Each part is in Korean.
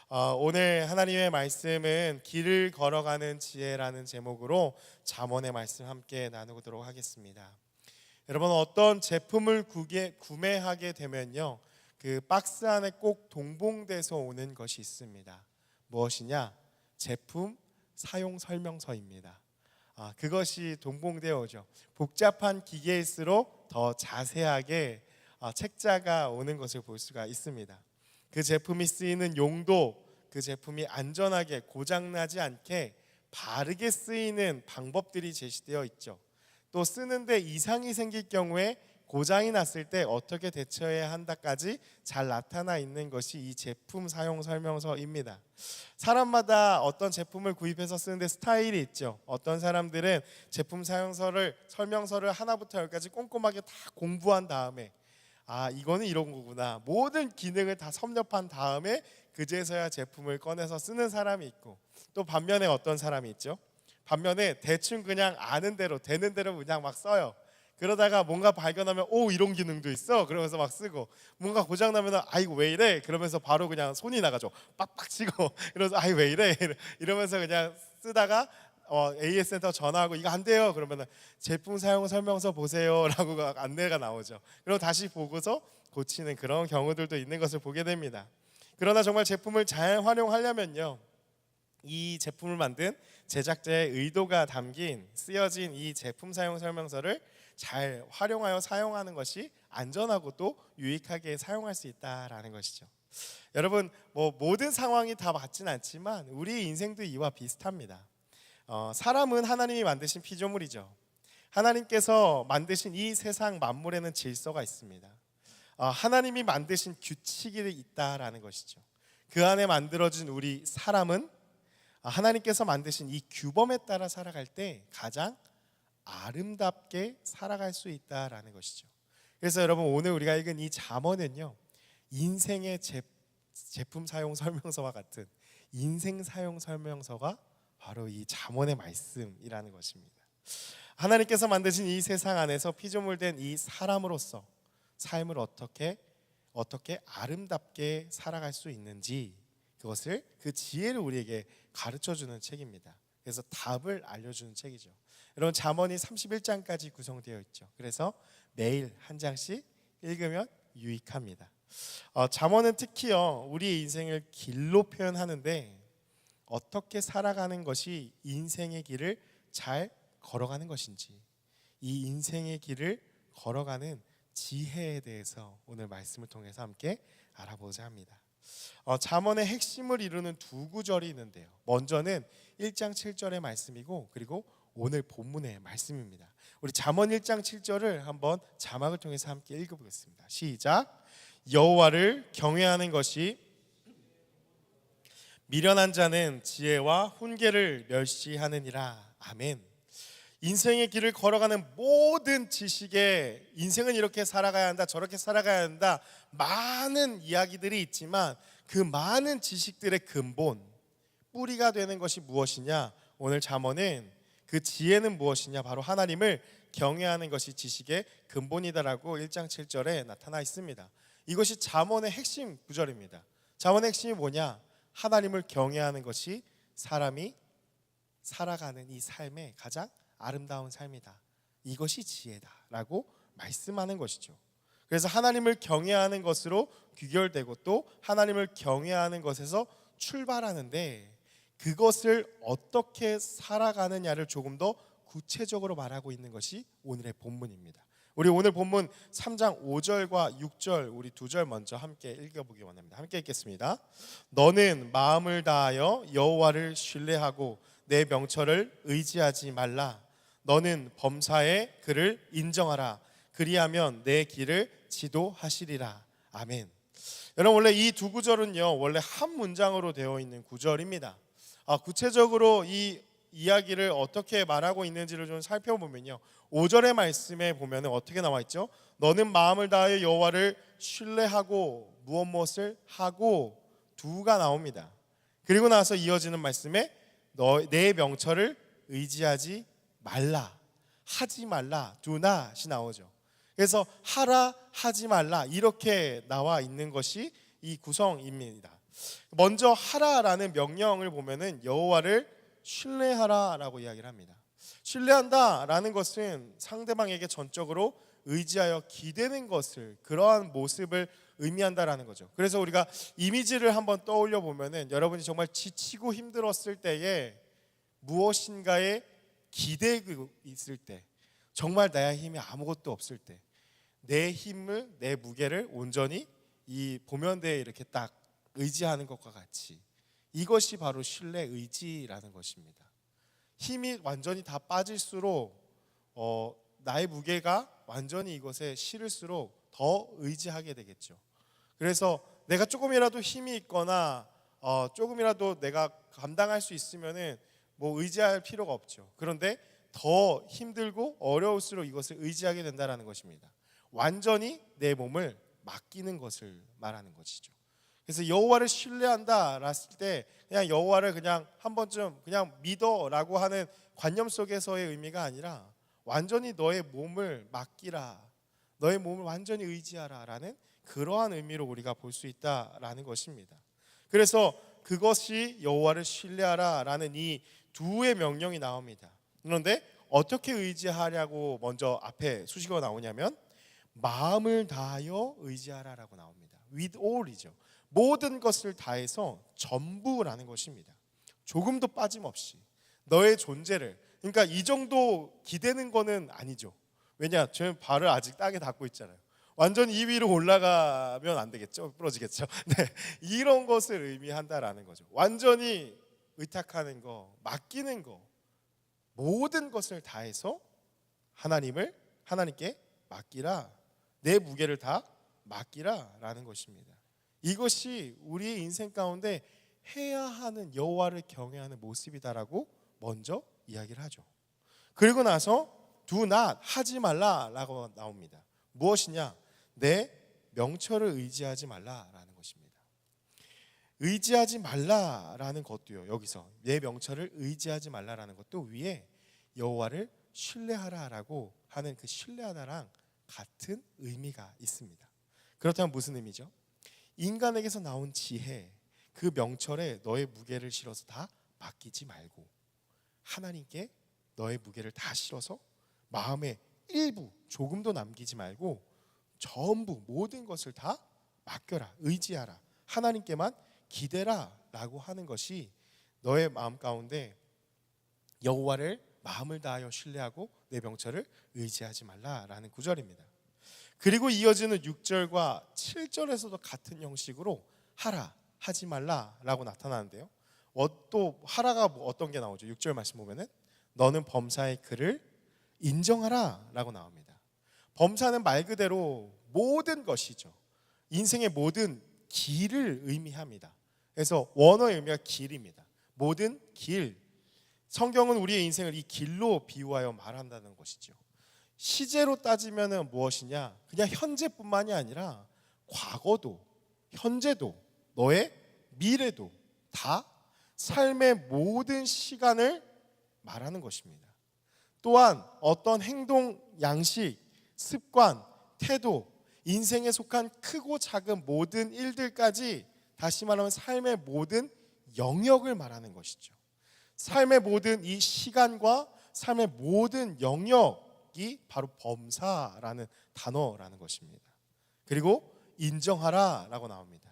오늘 하나님의 말씀은 길을 걸어가는 지혜라는 제목으로 잠언의 말씀 함께 나누도록 하겠습니다. 여러분, 어떤 제품을 구매하게 되면요, 그 박스 안에 꼭 동봉돼서 오는 것이 있습니다. 무엇이냐? 제품 사용 설명서입니다. 그것이 동봉되어 오죠. 복잡한 기계일수록 더 자세하게 책자가 오는 것을 볼 수가 있습니다. 그 제품이 쓰이는 용도, 그 제품이 안전하게 고장나지 않게 바르게 쓰이는 방법들이 제시되어 있죠. 또 쓰는데 이상이 생길 경우에 고장이 났을 때 어떻게 대처해야 한다까지 잘 나타나 있는 것이 이 제품 사용 설명서입니다. 사람마다 어떤 제품을 구입해서 쓰는데 스타일이 있죠. 어떤 사람들은 제품 설명서를 하나부터 열까지 꼼꼼하게 다 공부한 다음에 이거는 이런 거구나, 모든 기능을 다 섭렵한 다음에 그제서야 제품을 꺼내서 쓰는 사람이 있고, 또 반면에 어떤 사람이 있죠. 반면에 대충 그냥 아는 대로 되는 대로 그냥 막 써요. 그러다가 뭔가 발견하면 이런 기능도 있어 그러면서 막 쓰고, 뭔가 고장나면 이거 왜 이래 그러면서 바로 그냥 손이 나가죠. 빡빡 치고 그래서 왜 이래 이러면서 그냥 쓰다가 AS 센터 전화하고 이거 안 돼요 그러면 제품 사용 설명서 보세요 라고 안내가 나오죠. 그리고 다시 보고서 고치는 그런 경우들도 있는 것을 보게 됩니다. 그러나 정말 제품을 잘 활용하려면요, 이 제품을 만든 제작자의 의도가 담긴 쓰여진 이 제품 사용 설명서를 잘 활용하여 사용하는 것이 안전하고 또 유익하게 사용할 수 있다라는 것이죠. 여러분, 모든 상황이 다 맞진 않지만 우리 인생도 이와 비슷합니다. 사람은 하나님이 만드신 피조물이죠. 하나님께서 만드신 이 세상 만물에는 질서가 있습니다. 하나님이 만드신 규칙이 있다라는 것이죠. 그 안에 만들어진 우리 사람은 하나님께서 만드신 이 규범에 따라 살아갈 때 가장 아름답게 살아갈 수 있다라는 것이죠. 그래서 여러분, 오늘 우리가 읽은 이 잠언은요, 인생의 제품 사용 설명서와 같은 인생 사용 설명서가 바로 이 잠언의 말씀이라는 것입니다. 하나님께서 만드신 이 세상 안에서 피조물 된 이 사람으로서 삶을 어떻게 아름답게 살아갈 수 있는지, 그것을, 그 지혜를 우리에게 가르쳐주는 책입니다. 그래서 답을 알려주는 책이죠. 여러분, 잠언이 31장까지 구성되어 있죠. 그래서 매일 한 장씩 읽으면 유익합니다. 잠언은 특히요, 우리의 인생을 길로 표현하는데 어떻게 살아가는 것이 인생의 길을 잘 걸어가는 것인지, 이 인생의 길을 걸어가는 지혜에 대해서 오늘 말씀을 통해서 함께 알아보자 합니다. 잠언의 핵심을 이루는 두 구절이 있는데요, 먼저는 1장 7절의 말씀이고, 그리고 오늘 본문의 말씀입니다. 우리 잠언 1장 7절을 한번 자막을 통해서 함께 읽어보겠습니다. 시작. 여호와를 경외하는 것이 미련한 자는 지혜와 훈계를 멸시하느니라. 아멘. 인생의 길을 걸어가는 모든 지식에 인생은 이렇게 살아가야 한다, 저렇게 살아가야 한다, 많은 이야기들이 있지만 그 많은 지식들의 근본, 뿌리가 되는 것이 무엇이냐? 오늘 잠언은 그 지혜는 무엇이냐? 바로 하나님을 경외하는 것이 지식의 근본이다라고 1장 7절에 나타나 있습니다. 이것이 잠언의 핵심 구절입니다. 잠언의 핵심이 뭐냐? 하나님을 경외하는 것이 사람이 살아가는 이 삶의 가장 아름다운 삶이다. 이것이 지혜다라고 말씀하는 것이죠. 그래서 하나님을 경외하는 것으로 귀결되고 또 하나님을 경외하는 것에서 출발하는데, 그것을 어떻게 살아가느냐를 조금 더 구체적으로 말하고 있는 것이 오늘의 본문입니다. 우리 오늘 본문 3장 5절과 6절, 우리 두 절 먼저 함께 읽어보기 원합니다. 함께 읽겠습니다. 너는 마음을 다하여 여호와를 신뢰하고 내 명철을 의지하지 말라. 너는 범사에 그를 인정하라. 그리하면 내 길을 지도하시리라. 아멘. 여러분, 원래 이 두 구절은요, 원래 한 문장으로 되어 있는 구절입니다. 구체적으로 이 이야기를 어떻게 말하고 있는지를 좀 살펴보면요, 5절의 말씀에 보면 어떻게 나와 있죠? 너는 마음을 다하여 여호와를 신뢰하고 무엇을 하고, 두가 나옵니다. 그리고 나서 이어지는 말씀에 내 명철을 의지하지 말라, 하지 말라, do not이 나오죠. 그래서 하라, 하지 말라, 이렇게 나와 있는 것이 이 구성입니다. 먼저 하라라는 명령을 보면은 여호와를 신뢰하라라고 이야기를 합니다. 신뢰한다라는 것은 상대방에게 전적으로 의지하여 기대는 것을, 그러한 모습을 의미한다라는 거죠. 그래서 우리가 이미지를 한번 떠올려 보면은 여러분이 정말 지치고 힘들었을 때에 무엇인가에 기대고 있을 때, 정말 나의 힘이 아무것도 없을 때 내 힘을, 내 무게를 온전히 이 보면대에 이렇게 딱 의지하는 것과 같이, 이것이 바로 신뢰 의지라는 것입니다. 힘이 완전히 다 빠질수록 나의 무게가 완전히 이것에 실을수록 더 의지하게 되겠죠. 그래서 내가 조금이라도 힘이 있거나 조금이라도 내가 감당할 수 있으면은 뭐 의지할 필요가 없죠. 그런데 더 힘들고 어려울수록 이것을 의지하게 된다는 것입니다. 완전히 내 몸을 맡기는 것을 말하는 것이죠. 그래서 여호와를 신뢰한다 했을 때 그냥 여호와를 그냥 한 번쯤 그냥 믿어라고 하는 관념 속에서의 의미가 아니라 완전히 너의 몸을 맡기라, 너의 몸을 완전히 의지하라라는 그러한 의미로 우리가 볼 수 있다라는 것입니다. 그래서 그것이 여호와를 신뢰하라라는 이 두의 명령이 나옵니다. 그런데 어떻게 의지하려고 먼저 앞에 수식어가 나오냐면 마음을 다하여 의지하라라고 나옵니다. With all이죠. 모든 것을 다해서 전부라는 것입니다. 조금도 빠짐없이 너의 존재를, 그러니까 이 정도 기대는 거는 아니죠. 왜냐? 저는 발을 아직 땅에 닿고 있잖아요. 완전히 이 위로 올라가면 안 되겠죠. 부러지겠죠. 네, 이런 것을 의미한다라는 거죠. 완전히 의탁하는 거, 맡기는 거, 모든 것을 다해서 하나님께 맡기라, 내 무게를 다 맡기라라는 것입니다. 이것이 우리의 인생 가운데 해야 하는 여호와를 경외하는 모습이다라고 먼저 이야기를 하죠. 그리고 나서 do not, 하지 말라라고 나옵니다. 무엇이냐? 내 명철을 의지하지 말라라는 것입니다. 의지하지 말라라는 것도요, 여기서 내 명철을 의지하지 말라라는 것도 위에 여호와를 신뢰하라라고 하는 그 신뢰하다랑 같은 의미가 있습니다. 그렇다면 무슨 의미죠? 인간에게서 나온 지혜, 그 명철에 너의 무게를 실어서 다 맡기지 말고 하나님께 너의 무게를 다 실어서 마음의 일부 조금도 남기지 말고 전부 모든 것을 다 맡겨라, 의지하라, 하나님께만 기대라 라고 하는 것이 너의 마음 가운데 여호와를 마음을 다하여 신뢰하고 내 명철을 의지하지 말라라는 구절입니다. 그리고 이어지는 6절과 7절에서도 같은 형식으로 하라, 하지 말라라고 나타나는데요. 또 하라가 어떤 게 나오죠? 6절 말씀 보면은 너는 범사의 그를 인정하라 라고 나옵니다. 범사는 말 그대로 모든 것이죠. 인생의 모든 길을 의미합니다. 그래서 원어의 의미가 길입니다. 모든 길. 성경은 우리의 인생을 이 길로 비유하여 말한다는 것이죠. 시제로 따지면 무엇이냐? 그냥 현재뿐만이 아니라 과거도, 현재도, 너의 미래도 다 삶의 모든 시간을 말하는 것입니다. 또한 어떤 행동, 양식, 습관, 태도, 인생에 속한 크고 작은 모든 일들까지, 다시 말하면 삶의 모든 영역을 말하는 것이죠. 삶의 모든 이 시간과 삶의 모든 영역이 바로 범사라는 단어라는 것입니다. 그리고 인정하라 라고 나옵니다.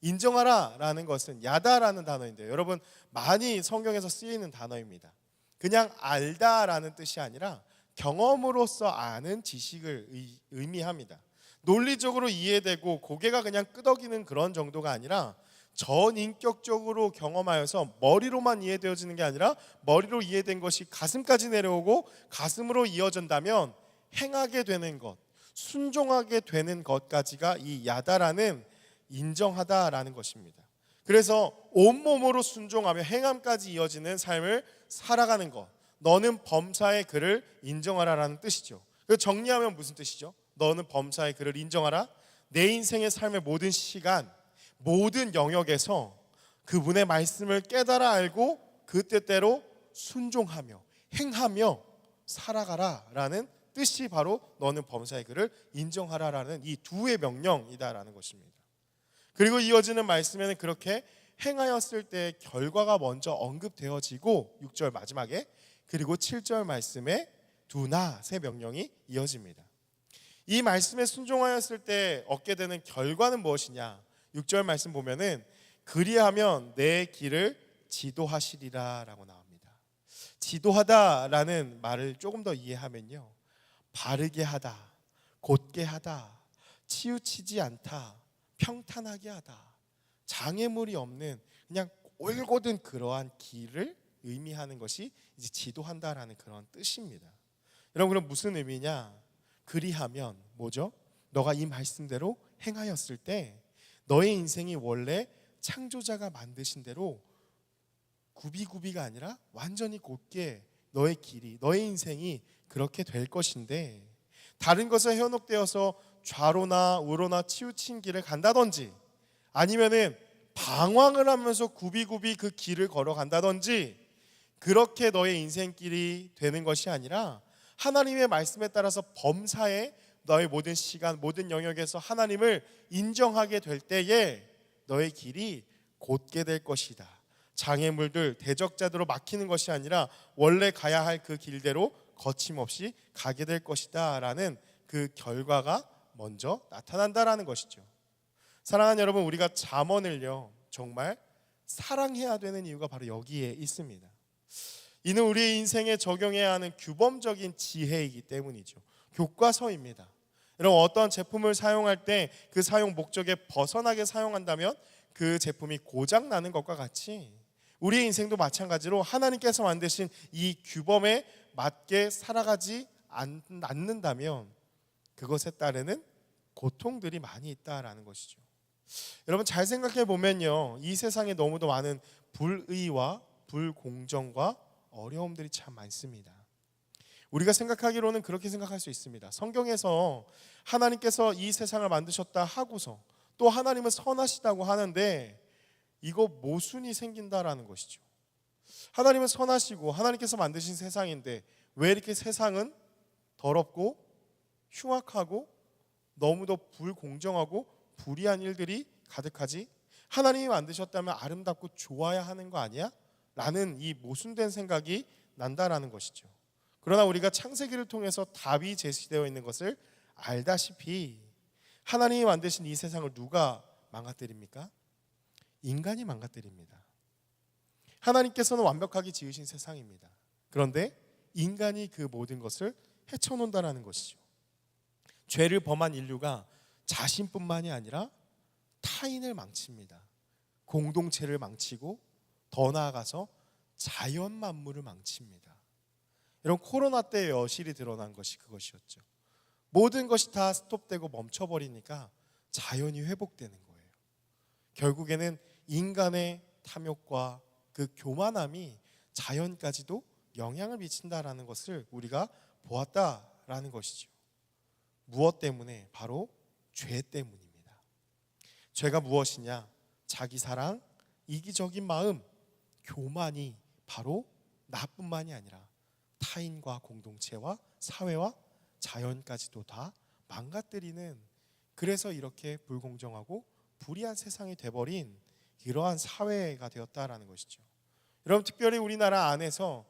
인정하라 라는 것은 야다라는 단어인데요, 여러분 많이 성경에서 쓰이는 단어입니다. 그냥 알다라는 뜻이 아니라 경험으로서 아는 지식을 의미합니다. 논리적으로 이해되고 고개가 그냥 끄덕이는 그런 정도가 아니라 전인격적으로 경험하여서 머리로만 이해되어지는 게 아니라 머리로 이해된 것이 가슴까지 내려오고 가슴으로 이어진다면 행하게 되는 것, 순종하게 되는 것까지가 이 야다라는 인정하다라는 것입니다. 그래서 온몸으로 순종하며 행함까지 이어지는 삶을 살아가는 것, 너는 범사의 그를 인정하라라는 뜻이죠. 정리하면 무슨 뜻이죠? 너는 범사의 그를 인정하라. 내 인생의 삶의 모든 시간, 모든 영역에서 그분의 말씀을 깨달아 알고 그 뜻대로 순종하며 행하며 살아가라라는 뜻이 바로 너는 범사의 그를 인정하라라는 이 두의 명령이다라는 것입니다. 그리고 이어지는 말씀에는 그렇게 행하였을 때 결과가 먼저 언급되어지고 6절 마지막에, 그리고 7절 말씀에 두나 세 명령이 이어집니다. 이 말씀에 순종하였을 때 얻게 되는 결과는 무엇이냐? 6절 말씀 보면은 그리하면 내 길을 지도하시리라 라고 나옵니다. 지도하다라는 말을 조금 더 이해하면요, 바르게 하다, 곧게 하다, 치우치지 않다, 평탄하게 하다, 장애물이 없는 그냥 올곧은 그러한 길을 의미하는 것이 이제 지도한다라는 그런 뜻입니다. 여러분, 그럼 무슨 의미냐? 그리하면 뭐죠? 너가 이 말씀대로 행하였을 때 너의 인생이 원래 창조자가 만드신 대로 구비구비가 아니라 완전히 곧게 너의 길이, 너의 인생이 그렇게 될 것인데, 다른 것에 현혹되어서 좌로나 우로나 치우친 길을 간다든지, 아니면은 방황을 하면서 구비구비 그 길을 걸어간다든지, 그렇게 너의 인생길이 되는 것이 아니라 하나님의 말씀에 따라서 범사에 너의 모든 시간, 모든 영역에서 하나님을 인정하게 될 때에 너의 길이 곧게 될 것이다. 장애물들, 대적자들로 막히는 것이 아니라 원래 가야 할 그 길대로 거침없이 가게 될 것이다 라는 그 결과가 먼저 나타난다라는 것이죠. 사랑하는 여러분, 우리가 잠언을요 정말 사랑해야 되는 이유가 바로 여기에 있습니다. 이는 우리의 인생에 적용해야 하는 규범적인 지혜이기 때문이죠. 교과서입니다. 여러분, 어떤 제품을 사용할 때 그 사용 목적에 벗어나게 사용한다면 그 제품이 고장 나는 것과 같이 우리의 인생도 마찬가지로 하나님께서 만드신 이 규범에 맞게 살아가지 않는다면 그것에 따르는 고통들이 많이 있다라는 것이죠. 여러분, 잘 생각해 보면요, 이 세상에 너무도 많은 불의와 불공정과 어려움들이 참 많습니다. 우리가 생각하기로는 그렇게 생각할 수 있습니다. 성경에서 하나님께서 이 세상을 만드셨다 하고서 또 하나님은 선하시다고 하는데 이거 모순이 생긴다라는 것이죠. 하나님은 선하시고 하나님께서 만드신 세상인데 왜 이렇게 세상은 더럽고 흉악하고 너무도 불공정하고 불의한 일들이 가득하지? 하나님이 만드셨다면 아름답고 좋아야 하는 거 아니야? 라는 이 모순된 생각이 난다라는 것이죠. 그러나 우리가 창세기를 통해서 답이 제시되어 있는 것을 알다시피 하나님이 만드신 이 세상을 누가 망가뜨립니까? 인간이 망가뜨립니다. 하나님께서는 완벽하게 지으신 세상입니다. 그런데 인간이 그 모든 것을 헤쳐놓는다는 것이죠. 죄를 범한 인류가 자신뿐만이 아니라 타인을 망칩니다. 공동체를 망치고 더 나아가서 자연 만물을 망칩니다. 여러분, 코로나 때 여실히 드러난 것이 그것이었죠. 모든 것이 다 스톱되고 멈춰버리니까 자연이 회복되는 거예요. 결국에는 인간의 탐욕과 그 교만함이 자연까지도 영향을 미친다라는 것을 우리가 보았다라는 것이죠. 무엇 때문에? 바로 죄 때문입니다. 죄가 무엇이냐? 자기 사랑, 이기적인 마음, 교만이 바로 나뿐만이 아니라 타인과 공동체와 사회와 자연까지도 다 망가뜨리는, 그래서 이렇게 불공정하고 불의한 세상이 돼버린 이러한 사회가 되었다라는 것이죠. 여러분, 특별히 우리나라 안에서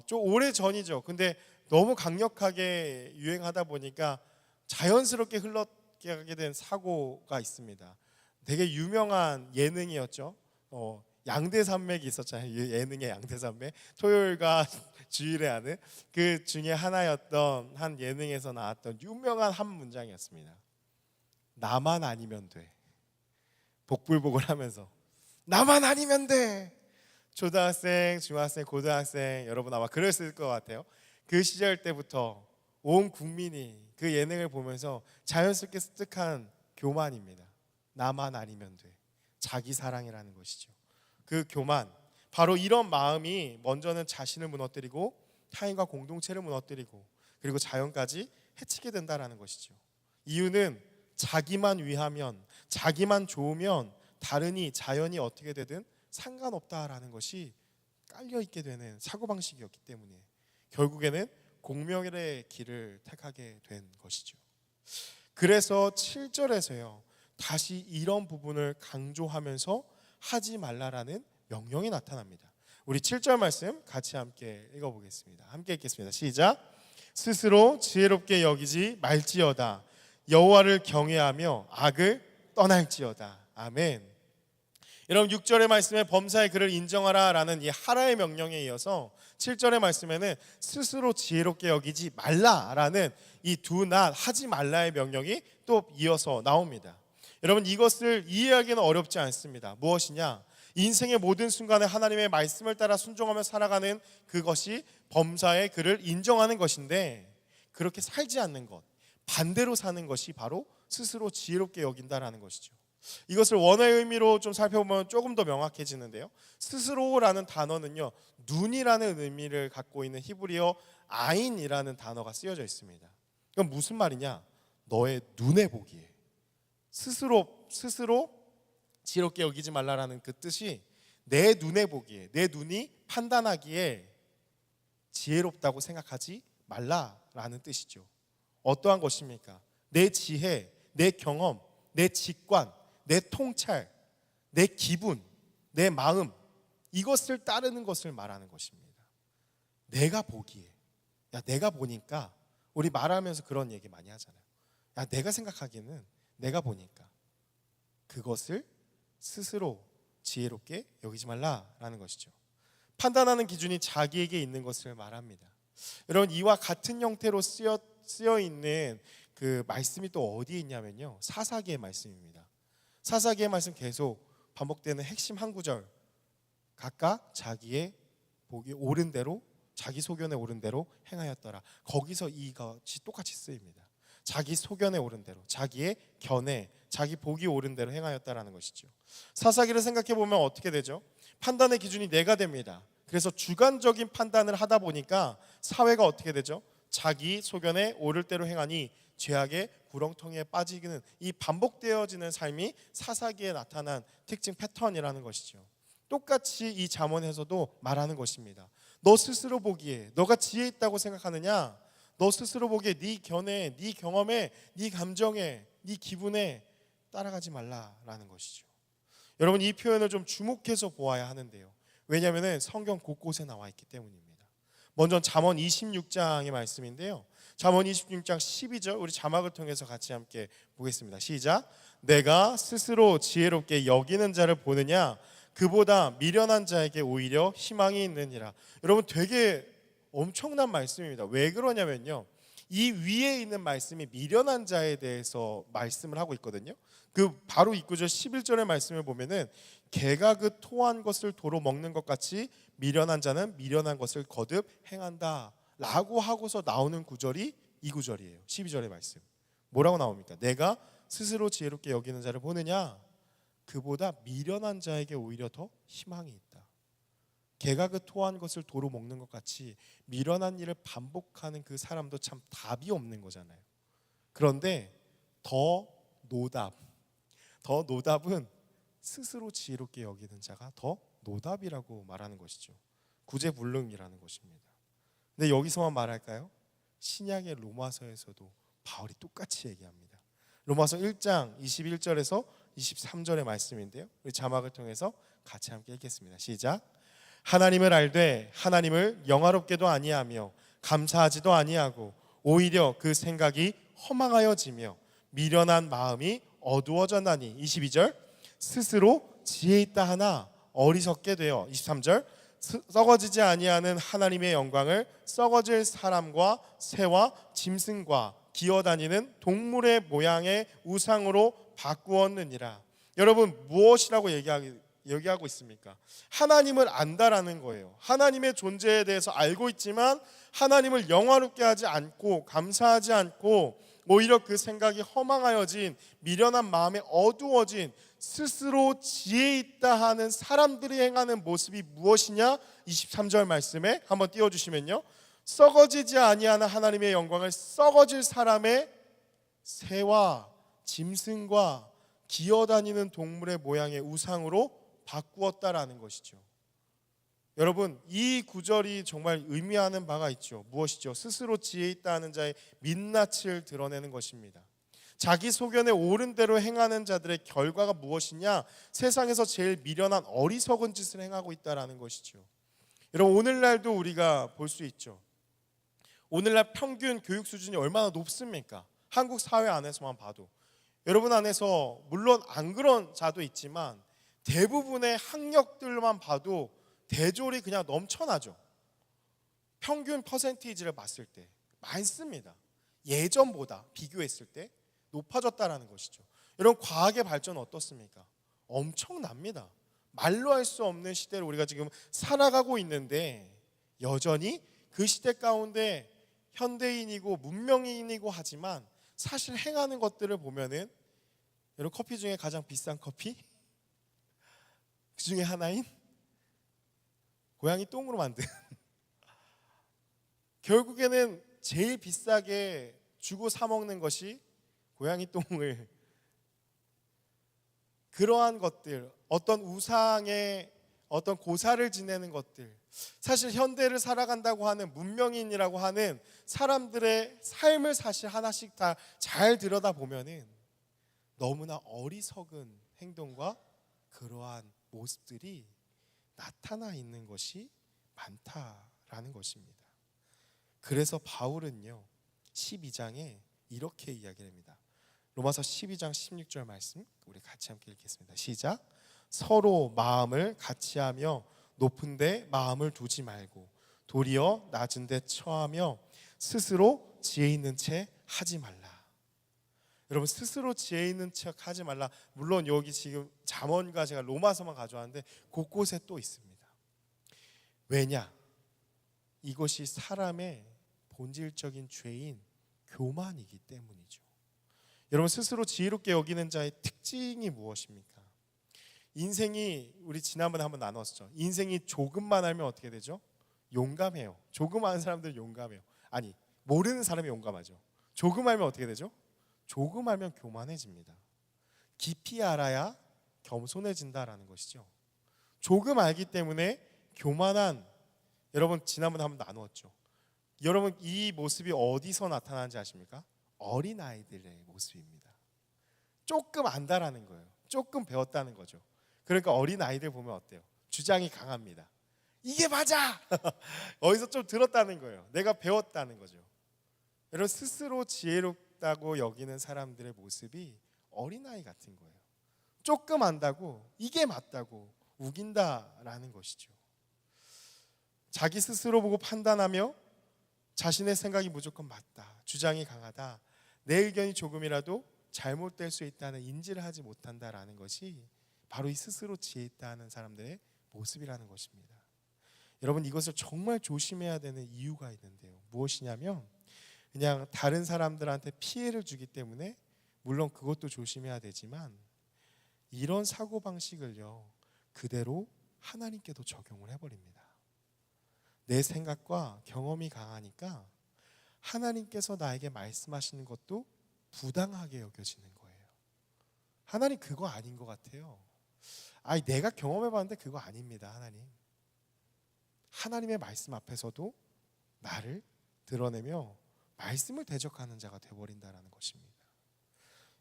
좀 오래 전이죠. 근데 너무 강력하게 유행하다 보니까 자연스럽게 흘러가게 된 사고가 있습니다. 되게 유명한 예능이었죠. 양대산맥이 있었잖아요. 예능의 양대산맥. 토요일과 주일에 하는 그 중에 하나였던 한 예능에서 나왔던 유명한 한 문장이었습니다. 나만 아니면 돼. 복불복을 하면서 나만 아니면 돼. 초등학생, 중학생, 고등학생 여러분 아마 그랬을 것 같아요. 그 시절 때부터 온 국민이 그 예능을 보면서 자연스럽게 습득한 교만입니다. 나만 아니면 돼. 자기 사랑이라는 것이죠. 그 교만, 바로 이런 마음이 먼저는 자신을 무너뜨리고 타인과 공동체를 무너뜨리고 그리고 자연까지 해치게 된다라는 것이죠. 이유는 자기만 위하면, 자기만 좋으면 다른이, 자연이 어떻게 되든 상관없다라는 것이 깔려있게 되는 사고방식이었기 때문에 결국에는 공멸의 길을 택하게 된 것이죠. 그래서 7절에서요, 다시 이런 부분을 강조하면서 하지 말라라는 명령이 나타납니다. 우리 7절 말씀 같이 함께 읽어보겠습니다. 함께 읽겠습니다. 시작. 스스로 지혜롭게 여기지 말지어다. 여호와를 경외하며 악을 떠날지어다. 아멘. 여러분 6절의 말씀에 범사의 그를 인정하라라는 이 하라의 명령에 이어서 7절의 말씀에는 스스로 지혜롭게 여기지 말라라는 이 두 낫 하지 말라의 명령이 또 이어서 나옵니다. 여러분 이것을 이해하기는 어렵지 않습니다. 무엇이냐? 인생의 모든 순간에 하나님의 말씀을 따라 순종하며 살아가는 그것이 범사의 그를 인정하는 것인데, 그렇게 살지 않는 것, 반대로 사는 것이 바로 스스로 지혜롭게 여긴다라는 것이죠. 이것을 원어의 의미로 좀 살펴보면 조금 더 명확해지는데요, 스스로라는 단어는요 눈이라는 의미를 갖고 있는 히브리어 아인이라는 단어가 쓰여져 있습니다. 그럼 무슨 말이냐? 너의 눈에 보기에 스스로 지혜롭게 여기지 말라라는 그 뜻이 내 눈에 보기에, 내 눈이 판단하기에 지혜롭다고 생각하지 말라라는 뜻이죠. 어떠한 것입니까? 내 지혜, 내 경험, 내 직관, 내 통찰, 내 기분, 내 마음, 이것을 따르는 것을 말하는 것입니다. 내가 보기에, 야 내가 보니까, 우리 말하면서 그런 얘기 많이 하잖아요. 야 내가 생각하기에는, 내가 보니까, 그것을 스스로 지혜롭게 여기지 말라라는 것이죠. 판단하는 기준이 자기에게 있는 것을 말합니다. 여러분 이와 같은 형태로 쓰여 있는 그 말씀이 또 어디에 있냐면요, 사사기의 말씀입니다. 사사기의 말씀 계속 반복되는 핵심 한 구절, 각각 자기의 보기 옳은 대로, 자기 소견에 옳은 대로 행하였더라. 거기서 이것이 똑같이 쓰입니다. 자기 소견에 옳은 대로, 자기의 견해, 자기 보기 옳은 대로 행하였다라는 것이죠. 사사기를 생각해 보면 어떻게 되죠? 판단의 기준이 내가 됩니다. 그래서 주관적인 판단을 하다 보니까 사회가 어떻게 되죠? 자기 소견에 옳을 대로 행하니 죄악의 구렁텅이에 빠지기는, 이 반복되어지는 삶이 사사기에 나타난 특징 패턴이라는 것이죠. 똑같이 이 잠언에서도 말하는 것입니다. 너 스스로 보기에 너가 지혜 있다고 생각하느냐? 너 스스로 보기에 네 견해에, 네 경험에, 네 감정에, 네 기분에 따라가지 말라라는 것이죠. 여러분 이 표현을 좀 주목해서 보아야 하는데요, 왜냐하면 성경 곳곳에 나와 있기 때문입니다. 먼저 잠언 26장의 말씀인데요, 잠언 26장 12절 우리 자막을 통해서 같이 함께 보겠습니다. 시작. 내가 스스로 지혜롭게 여기는 자를 보느냐? 그보다 미련한 자에게 오히려 희망이 있느니라. 여러분 되게 엄청난 말씀입니다. 왜 그러냐면요, 이 위에 있는 말씀이 미련한 자에 대해서 말씀을 하고 있거든요. 그 바로 이 구절 11절의 말씀을 보면은 개가 그 토한 것을 도로 먹는 것 같이 미련한 자는 미련한 것을 거듭 행한다 라고 하고서 나오는 구절이 이 구절이에요. 12절의 말씀 뭐라고 나옵니까? 내가 스스로 지혜롭게 여기는 자를 보느냐? 그보다 미련한 자에게 오히려 더 희망이 있다. 개가 그 토한 것을 도로 먹는 것 같이 미련한 일을 반복하는 그 사람도 참 답이 없는 거잖아요. 그런데 더 노답은 스스로 지혜롭게 여기는 자가 더 노답이라고 말하는 것이죠. 구제불능이라는 것입니다. 근데 여기서만 말할까요? 신약의 로마서에서도 바울이 똑같이 얘기합니다. 로마서 1장 21절에서 23절의 말씀인데요, 우리 자막을 통해서 같이 함께 읽겠습니다. 시작. 하나님을 알되 하나님을 영화롭게도 아니하며 감사하지도 아니하고 오히려 그 생각이 허망하여지며 미련한 마음이 어두워졌나니. 22절. 스스로 지혜 있다 하나 어리석게 되어. 23절. 썩어지지 아니하는 하나님의 영광을 썩어질 사람과 새와 짐승과 기어다니는 동물의 모양의 우상으로 바꾸었느니라. 여러분 무엇이라고 얘기하고 있습니까? 하나님을 안다라는 거예요. 하나님의 존재에 대해서 알고 있지만 하나님을 영화롭게 하지 않고 감사하지 않고 오히려 그 생각이 허망하여진, 미련한 마음에 어두워진, 스스로 지혜 있다 하는 사람들이 행하는 모습이 무엇이냐? 23절 말씀에 한번 띄워주시면요, 썩어지지 아니하는 하나님의 영광을 썩어질 사람의 새와 짐승과 기어다니는 동물의 모양의 우상으로 바꾸었다라는 것이죠. 여러분 이 구절이 정말 의미하는 바가 있죠. 무엇이죠? 스스로 지혜 있다 하는 자의 민낯을 드러내는 것입니다. 자기 소견에 옳은 대로 행하는 자들의 결과가 무엇이냐? 세상에서 제일 미련한 어리석은 짓을 행하고 있다라는 것이죠. 여러분, 오늘날도 우리가 볼 수 있죠. 오늘날 평균 교육 수준이 얼마나 높습니까? 한국 사회 안에서만 봐도. 여러분 안에서 물론 안 그런 자도 있지만 대부분의 학력들만 봐도 대졸이 그냥 넘쳐나죠. 평균 퍼센테이지를 봤을 때 많습니다. 예전보다 비교했을 때 높아졌다라는 것이죠. 여러분, 과학의 발전은 어떻습니까? 엄청납니다. 말로 할 수 없는 시대를 우리가 지금 살아가고 있는데 여전히 그 시대 가운데 현대인이고 문명인이고 하지만 사실 행하는 것들을 보면은, 여러분, 커피 중에 가장 비싼 커피 그 중에 하나인 고양이 똥으로 만든 결국에는 제일 비싸게 주고 사 먹는 것이 고양이 똥을, 그러한 것들, 어떤 우상의 어떤 고사를 지내는 것들, 사실 현대를 살아간다고 하는 문명인이라고 하는 사람들의 삶을 사실 하나씩 다 잘 들여다보면은 너무나 어리석은 행동과 그러한 모습들이 나타나 있는 것이 많다라는 것입니다. 그래서 바울은요 12장에 이렇게 이야기를 합니다. 로마서 12장 16절 말씀 우리 같이 함께 읽겠습니다. 시작. 서로 마음을 같이하며 높은 데 마음을 두지 말고 도리어 낮은 데 처하며 스스로 지혜 있는 채 하지 말라. 여러분, 스스로 지혜 있는 척 하지 말라. 물론 여기 지금 잠언과 제가 로마서만 가져왔는데 곳곳에 또 있습니다. 왜냐? 이것이 사람의 본질적인 죄인 교만이기 때문이죠. 여러분, 스스로 지혜롭게 여기는 자의 특징이 무엇입니까? 인생이, 우리 지난번에 한번 나눴죠. 인생이 조금만 알면 어떻게 되죠? 용감해요. 조금 아는 사람들은 용감해요. 아니, 모르는 사람이 용감하죠. 조금 알면 어떻게 되죠? 조금 알면 교만해집니다. 깊이 알아야 겸손해진다라는 것이죠. 조금 알기 때문에 교만한, 여러분 지난번에 한번 나누었죠. 여러분, 이 모습이 어디서 나타나는지 아십니까? 어린아이들의 모습입니다. 조금 안다라는 거예요. 조금 배웠다는 거죠. 그러니까 어린아이들 보면 어때요? 주장이 강합니다. 이게 맞아! 어디서 좀 들었다는 거예요. 내가 배웠다는 거죠. 여러분, 스스로 지혜롭다고 여기는 사람들의 모습이 어린아이 같은 거예요. 조금 안다고 이게 맞다고 우긴다라는 것이죠. 자기 스스로 보고 판단하며 자신의 생각이 무조건 맞다, 주장이 강하다, 내 의견이 조금이라도 잘못될 수 있다는 인지를 하지 못한다라는 것이 바로 이 스스로 지혜 있다는 사람들의 모습이라는 것입니다. 여러분, 이것을 정말 조심해야 되는 이유가 있는데요. 무엇이냐면 그냥 다른 사람들한테 피해를 주기 때문에, 물론 그것도 조심해야 되지만 이런 사고방식을요 그대로 하나님께도 적용을 해버립니다. 내 생각과 경험이 강하니까 하나님께서 나에게 말씀하시는 것도 부당하게 여겨지는 거예요. 하나님 그거 아닌 것 같아요. 아니, 내가 경험해봤는데 그거 아닙니다. 하나님의 말씀 앞에서도 나를 드러내며 말씀을 대적하는 자가 되어버린다는 것입니다.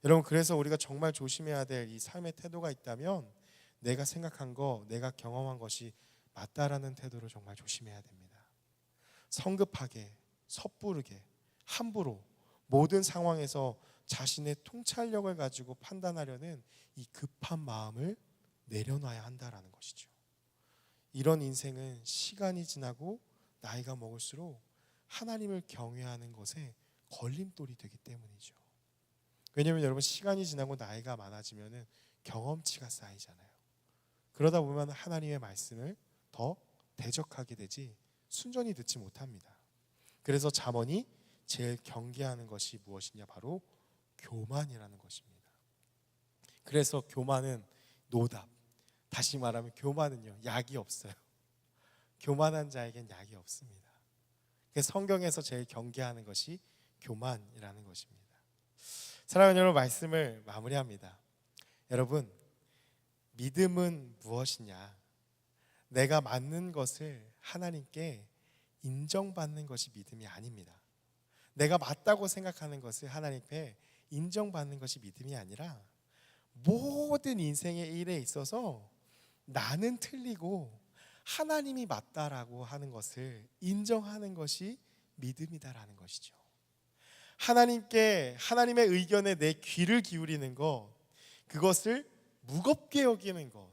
여러분, 그래서 우리가 정말 조심해야 될 이 삶의 태도가 있다면 내가 생각한 거, 내가 경험한 것이 맞다라는 태도를 정말 조심해야 됩니다. 성급하게, 섣부르게, 함부로 모든 상황에서 자신의 통찰력을 가지고 판단하려는 이 급한 마음을 내려놔야 한다라는 것이죠. 이런 인생은 시간이 지나고 나이가 먹을수록 하나님을 경외하는 것에 걸림돌이 되기 때문이죠. 왜냐하면 여러분, 시간이 지나고 나이가 많아지면 경험치가 쌓이잖아요. 그러다 보면 하나님의 말씀을 더 대적하게 되지 순전히 듣지 못합니다. 그래서 잠언이 제일 경계하는 것이 무엇이냐? 바로 교만이라는 것입니다. 그래서 교만은 노답, 다시 말하면 교만은요 약이 없어요. 교만한 자에겐 약이 없습니다. 그래서 성경에서 제일 경계하는 것이 교만이라는 것입니다. 사랑하는 여러분, 말씀을 마무리합니다. 여러분, 믿음은 무엇이냐? 내가 맞는 것을 하나님께 인정받는 것이 믿음이 아닙니다. 내가 맞다고 생각하는 것을 하나님께 인정받는 것이 믿음이 아니라 모든 인생의 일에 있어서 나는 틀리고 하나님이 맞다라고 하는 것을 인정하는 것이 믿음이다라는 것이죠. 하나님의 의견에 내 귀를 기울이는 것, 그것을 무겁게 여기는 것,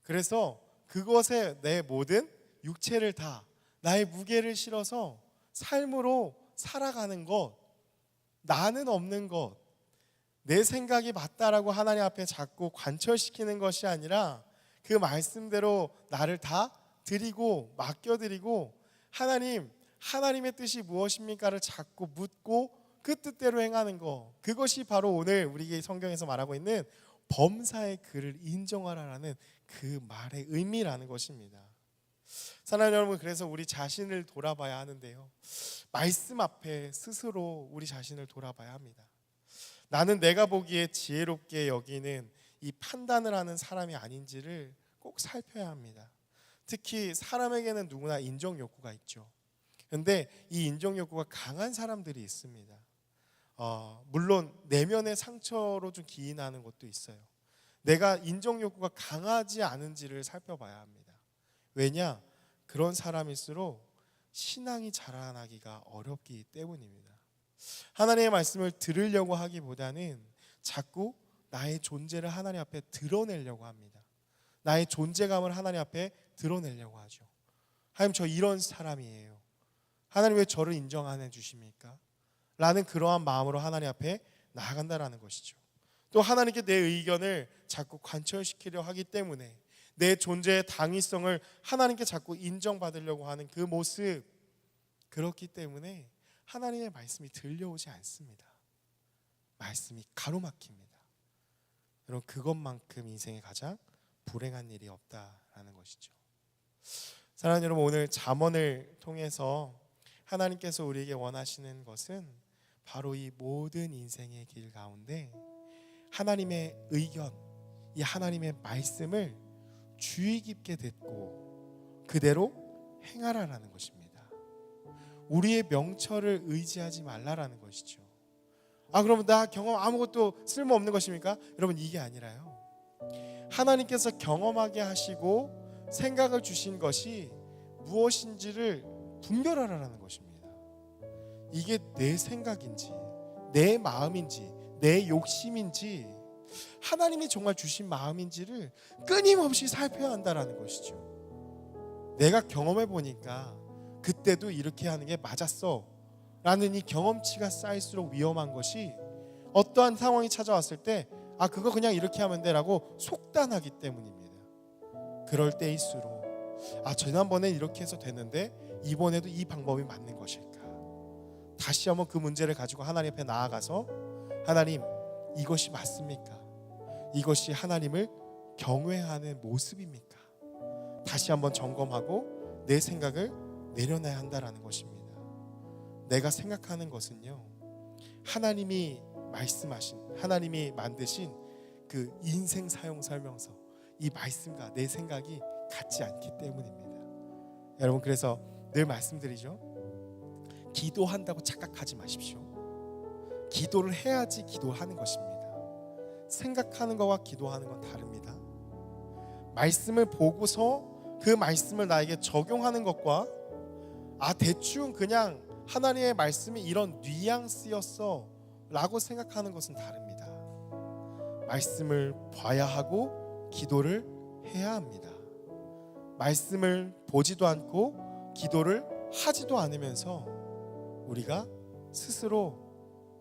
그래서 그것에 내 모든 육체를 다 나의 무게를 실어서 삶으로 살아가는 것, 나는 없는 것, 내 생각이 맞다라고 하나님 앞에 자꾸 관철시키는 것이 아니라 그 말씀대로 나를 다 드리고 맡겨드리고 하나님의 뜻이 무엇입니까를 자꾸 묻고 그 뜻대로 행하는 것, 그것이 바로 오늘 우리 성경에서 말하고 있는 범사의 그를 인정하라라는 그 말의 의미라는 것입니다. 사랑하는 여러분, 그래서 우리 자신을 돌아봐야 하는데요, 말씀 앞에 스스로 우리 자신을 돌아봐야 합니다. 나는 내가 보기에 지혜롭게 여기는 이 판단을 하는 사람이 아닌지를 꼭 살펴야 합니다. 특히 사람에게는 누구나 인정 욕구가 있죠. 그런데 이 인정 욕구가 강한 사람들이 있습니다. 물론 내면의 상처로 좀 기인하는 것도 있어요. 내가 인정 욕구가 강하지 않은지를 살펴봐야 합니다. 왜냐? 그런 사람일수록 신앙이 자라나기가 어렵기 때문입니다. 하나님의 말씀을 들으려고 하기보다는 자꾸 나의 존재를 하나님 앞에 드러내려고 합니다. 나의 존재감을 하나님 앞에 드러내려고 하죠. 하나님, 저 이런 사람이에요. 하나님, 왜 저를 인정 안 해주십니까? 라는 그러한 마음으로 하나님 앞에 나아간다라는 것이죠. 또 하나님께 내 의견을 자꾸 관철시키려 하기 때문에 내 존재의 당위성을 하나님께 자꾸 인정받으려고 하는 그 모습, 그렇기 때문에 하나님의 말씀이 들려오지 않습니다. 말씀이 가로막힙니다. 여러분, 그것만큼 인생에 가장 불행한 일이 없다라는 것이죠. 사랑하는 여러분, 오늘 잠언을 통해서 하나님께서 우리에게 원하시는 것은 바로 이 모든 인생의 길 가운데 하나님의 의견, 이 하나님의 말씀을 주의 깊게 듣고 그대로 행하라라는 것입니다. 우리의 명철을 의지하지 말라라는 것이죠. 그러면 나 경험 아무것도 쓸모없는 것입니까? 여러분, 이게 아니라요, 하나님께서 경험하게 하시고 생각을 주신 것이 무엇인지를 분별하라는 것입니다. 이게 내 생각인지 내 마음인지 내 욕심인지 하나님이 정말 주신 마음인지를 끊임없이 살펴야 한다는 것이죠. 내가 경험해 보니까 그때도 이렇게 하는 게 맞았어 라는 이 경험치가 쌓일수록 위험한 것이, 어떠한 상황이 찾아왔을 때 그거 그냥 이렇게 하면 돼 라고 속단하기 때문입니다. 그럴 때일수록 지난번엔 이렇게 해서 됐는데 이번에도 이 방법이 맞는 것일까, 다시 한번 그 문제를 가지고 하나님 앞에 나아가서, 하나님, 이것이 맞습니까? 이것이 하나님을 경외하는 모습입니까? 다시 한번 점검하고 내 생각을 내려놔야 한다라는 것입니다. 내가 생각하는 것은요, 하나님이 말씀하신, 하나님이 만드신 그 인생 사용 설명서, 이 말씀과 내 생각이 같지 않기 때문입니다. 여러분, 그래서 늘 말씀드리죠, 기도한다고 착각하지 마십시오. 기도를 해야지 기도하는 것입니다. 생각하는 것과 기도하는 건 다릅니다. 말씀을 보고서 그 말씀을 나에게 적용하는 것과 대충 그냥 하나님의 말씀이 이런 뉘앙스였어 라고 생각하는 것은 다릅니다. 말씀을 봐야 하고 기도를 해야 합니다. 말씀을 보지도 않고 기도를 하지도 않으면서 우리가 스스로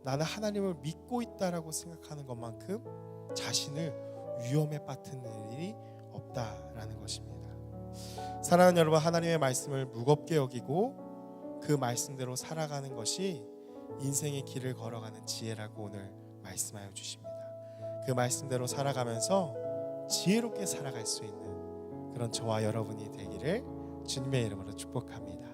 나는 하나님을 믿고 있다라고 생각하는 것만큼 자신을 위험에 빠뜨리는 일이 없다라는 것입니다. 사랑하는 여러분, 하나님의 말씀을 무겁게 여기고 그 말씀대로 살아가는 것이 인생의 길을 걸어가는 지혜라고 오늘 말씀하여 주십니다. 그 말씀대로 살아가면서 지혜롭게 살아갈 수 있는 그런 저와 여러분이 되기를 주님의 이름으로 축복합니다.